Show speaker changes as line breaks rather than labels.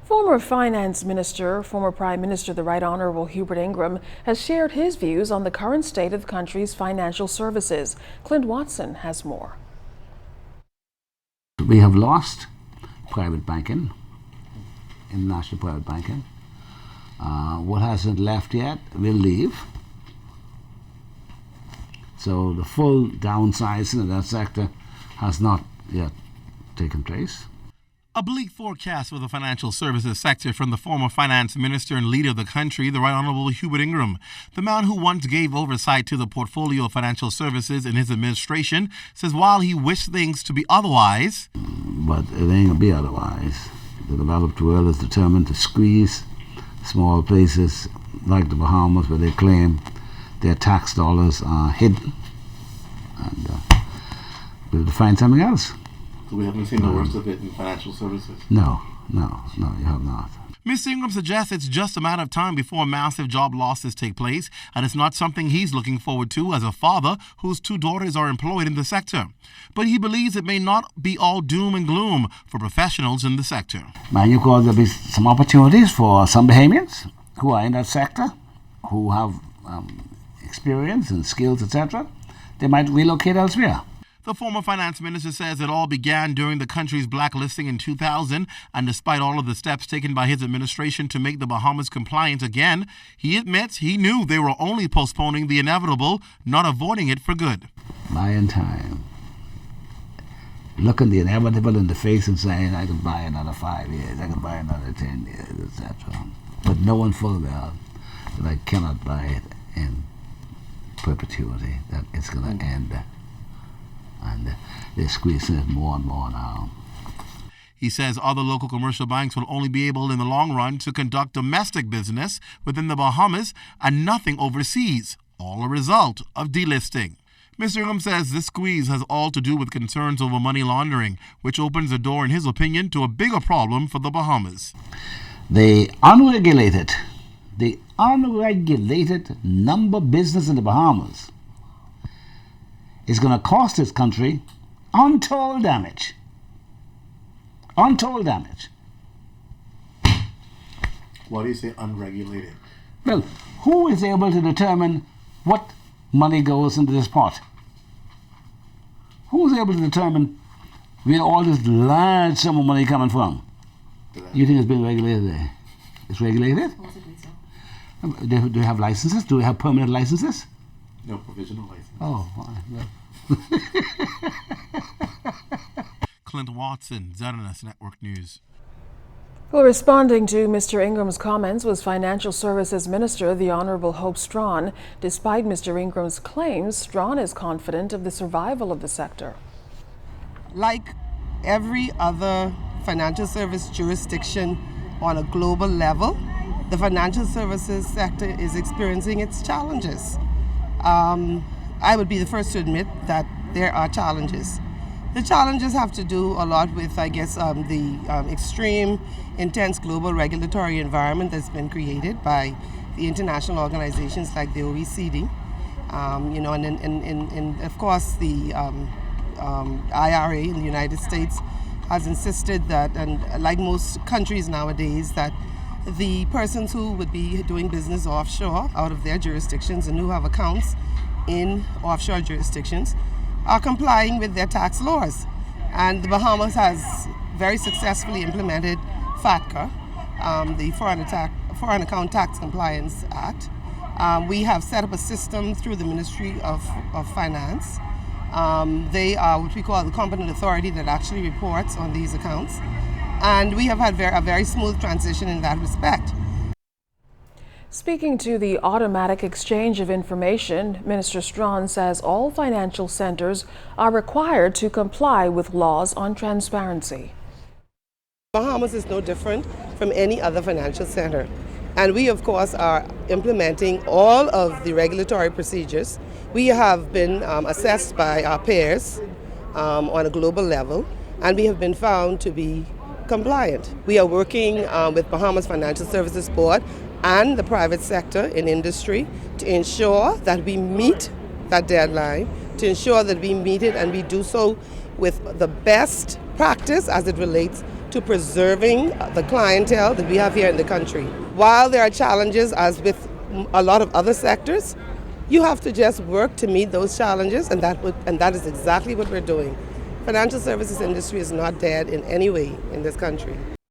Former Finance Minister, former Prime Minister, the Right Honourable Hubert Ingraham, has shared his views on the current state of the country's financial services. Clint Watson has more.
We have lost private banking, international private banking. What hasn't left yet will leave. So the full downsizing of that sector has not yet taken place.
A bleak forecast for the financial services sector from the former finance minister and leader of the country, the Right Honourable Hubert Ingraham. The man who once gave oversight to the portfolio of financial services in his administration says while he wished things to be otherwise,
but it ain't gonna be otherwise. The developed world is determined to squeeze small places like the Bahamas where they claim their tax dollars are hidden, and we'll find something else.
So we haven't seen the worst of it in financial services?
No, you have not.
Mr. Ingraham suggests it's just a matter of time before massive job losses take place, and it's not something he's looking forward to as a father whose 2 daughters are employed in the sector. But he believes it may not be all doom and gloom for professionals in the sector.
Man, you call there'll be some opportunities for some Bahamians who are in that sector, who have experience and skills, etc. They might relocate elsewhere.
The former finance minister says it all began during the country's blacklisting in 2000, and despite all of the steps taken by his administration to make the Bahamas compliant again, he admits he knew they were only postponing the inevitable, not avoiding it for good.
Buying time. Looking the inevitable in the face and saying, I can buy another 5 years, I can buy another 10 years, etc. But knowing full well that I cannot buy it in perpetuity, that it's going to end. And they're squeezing it more and more now.
He says other local commercial banks will only be able in the long run to conduct domestic business within the Bahamas and nothing overseas, all a result of delisting. Mr. Ingraham says this squeeze has all to do with concerns over money laundering, which opens the door, in his opinion, to a bigger problem for the Bahamas.
The unregulated number business in the Bahamas is going to cost this country untold damage. Untold damage.
Why do you say unregulated?
Well, who is able to determine what money goes into this pot? Who is able to determine where all this large sum of money coming from? You think it's being regulated there? It's regulated? Do they have licenses? Do they have permanent licenses?
No provisional license.
Oh, well.
Clint Watson, ZNS Network News.
Well, responding to Mr. Ingraham's comments was Financial Services Minister, the Honourable Hope Strachan. Despite Mr. Ingraham's claims, Strachan is confident of the survival of the sector.
Like every other financial service jurisdiction on a global level, the financial services sector is experiencing its challenges. I would be the first to admit that there are challenges. The challenges have to do a lot with, I guess, the extreme, intense global regulatory environment that's been created by the international organizations like the OECD. And of course, the IRA in the United States has insisted that, and like most countries nowadays, that the persons who would be doing business offshore out of their jurisdictions and who have accounts in offshore jurisdictions are complying with their tax laws. And the Bahamas has very successfully implemented FATCA, the Foreign Account Tax Compliance Act. We have set up a system through the Ministry of Finance. They are what we call the competent authority that actually reports on these accounts. And we have had a very smooth transition in that respect.
Speaking to the automatic exchange of information, Minister Strachan says all financial centers are required to comply with laws on transparency.
Bahamas is no different from any other financial center. And we, of course, are implementing all of the regulatory procedures. We have been assessed by our peers on a global level, and we have been found to be compliant. We are working with Bahamas Financial Services Board and the private sector in industry to ensure that we meet that deadline, to ensure that we meet it and we do so with the best practice as it relates to preserving the clientele that we have here in the country. While there are challenges, as with a lot of other sectors, you have to just work to meet those challenges, and that is exactly what we're doing. Financial services industry is not dead in any way in this country.